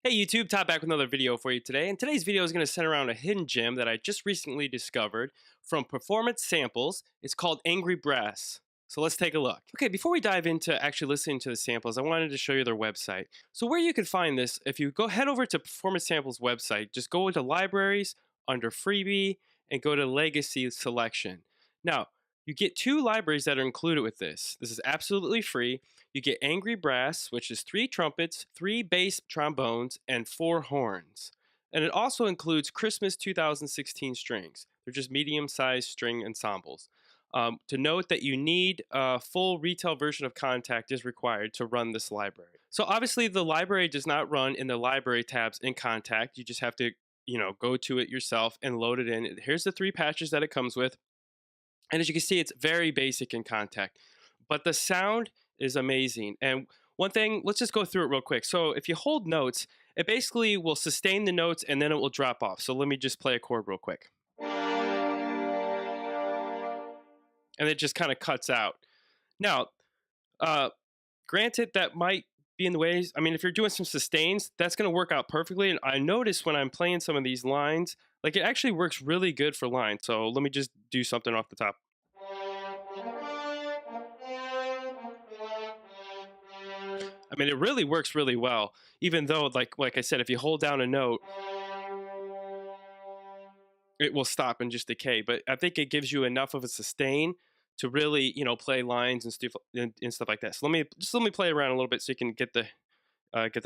Hey YouTube, Todd back with another video for you today. And today's video is going to center around a hidden gem that I just recently discovered from Performance Samples. It's called Angry Brass. So let's take a look. Okay, before we dive into actually listening to the samples, I wanted to show you their website. So where you can find this, if you go head over to Performance Samples website, just go into Libraries, under Freebie, and go to Legacy Selection. Now, you get two libraries that are included with this. This is absolutely free. You get Angry Brass, which is 3 trumpets, 3 bass trombones, and 4 horns. And it also includes Christmas 2016 strings. They're just medium-sized string ensembles. To note that you need a full retail version of Contact is required to run this library. So obviously the library does not run in the library tabs in Contact. You just have to, go to it yourself and load it in. Here's the 3 patches that it comes with. And as you can see, it's very basic in Contact. But the sound is amazing. And one thing, let's just go through it real quick. So if you hold notes, it basically will sustain the notes and then it will drop off. So let me just play a chord real quick. And it just kind of cuts out. Now, granted, that might be in the ways. I mean, if you're doing some sustains, that's going to work out perfectly. And I notice when I'm playing some of these lines, like it actually works really good for lines. So let me just do something off the top. I mean, it really works really well, even though, like I said, if you hold down a note, it will stop and just decay. But I think it gives you enough of a sustain to really, play lines and stuff like that. So let me play around a little bit so you can get the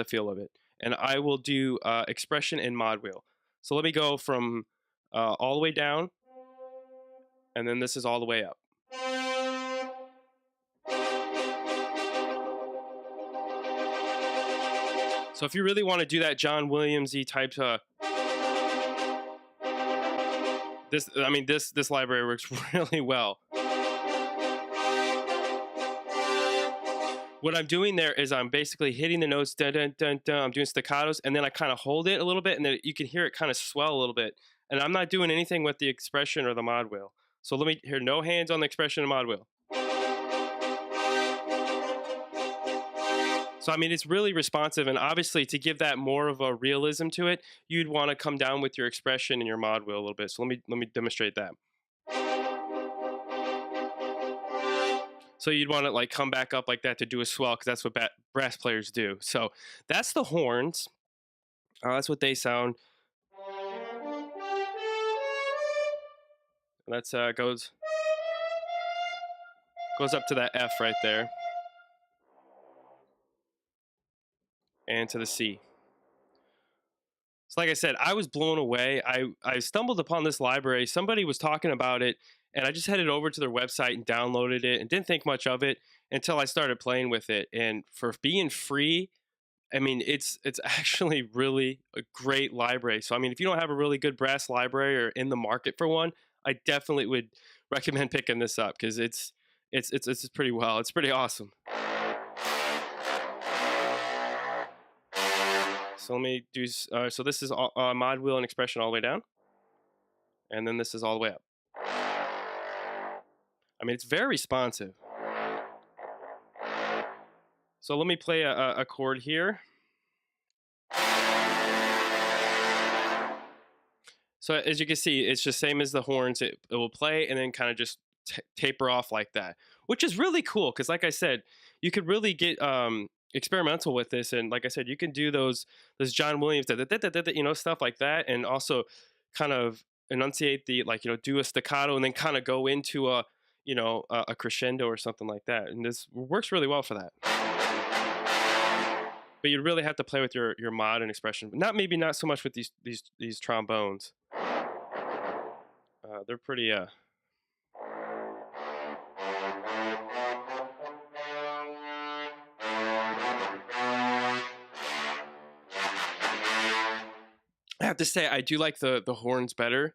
feel of it. And I will do expression and mod wheel. So let me go from all the way down, and then this is all the way up. So if you really want to do that John Williams-y type, this library works really well. What I'm doing there is I'm basically hitting the notes, dun, dun, dun, dun. I'm doing staccatos, and then I kind of hold it a little bit, and then you can hear it kind of swell a little bit. And I'm not doing anything with the expression or the mod wheel. So let me hear no hands on the expression and mod wheel. So I mean, it's really responsive, and obviously to give that more of a realism to it, you'd want to come down with your expression and your mod wheel a little bit. So let me demonstrate that. So you'd want to like come back up like that to do a swell, because that's what brass players do. So that's the horns. That's what they sound. That's goes up to that F right there, and to the C. So like I said, I was blown away. I stumbled upon this library. Somebody was talking about it, and I just headed over to their website and downloaded it and didn't think much of it until I started playing with it. And for being free, I mean, it's actually really a great library. So I mean, if you don't have a really good brass library or in the market for one, I definitely would recommend picking this up, because it's pretty well. It's pretty awesome. So let me do. So this is mod wheel and expression all the way down, and then this is all the way up. I mean, it's very responsive. So let me play a chord here. So as you can see, it's just same as the horns. It will play and then kind of just taper off like that, which is really cool, because like I said, you could really get experimental with this. And like I said, you can do those John Williams, stuff like that, and also kind of enunciate the, like, do a staccato and then kind of go into a crescendo or something like that. And this works really well for that. But you really have to play with your mod and expression, but maybe not so much with these trombones. They're pretty I have to say, I do like the horns better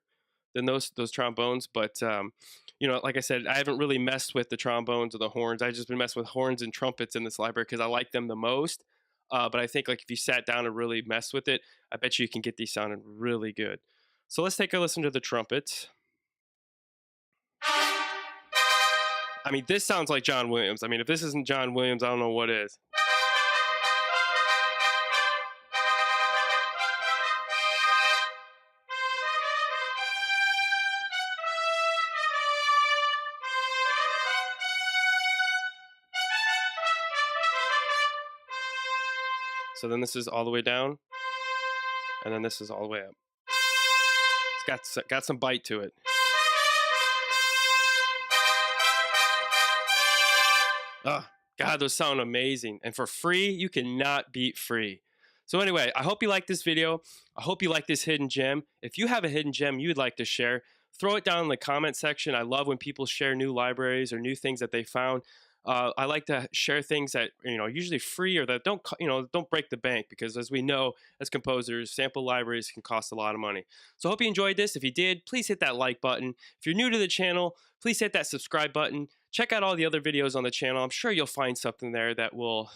than those trombones. But like I said, I haven't really messed with the trombones or the horns. I've just been messing with horns and trumpets in this library because I like them the most. But I think, like, if you sat down and really messed with it, I bet you can get these sounding really good. So let's take a listen to the trumpets. I mean, this sounds like John Williams. I mean, if this isn't John Williams, I don't know what is. So then this is all the way down, and then this is all the way up. Got some bite to it. Oh, God, those sound amazing. And for free, you cannot beat free. So anyway, I hope you like this video. I hope you like this hidden gem. If you have a hidden gem you'd like to share, throw it down in the comment section. I love when people share new libraries or new things that they found. I like to share things that usually free or that don't break the bank, because as we know as composers, sample libraries can cost a lot of money. So I hope you enjoyed this. If you did, please hit that like button. If you're new to the channel, please hit that subscribe button. Check out all the other videos on the channel. I'm sure you'll find something there that will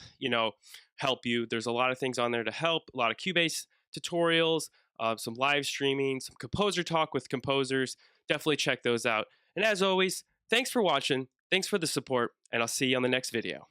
help you. There's a lot of things on there to help. A lot of Cubase tutorials, some live streaming, some composer talk with composers. Definitely check those out. And as always, thanks for watching. Thanks for the support, and I'll see you on the next video.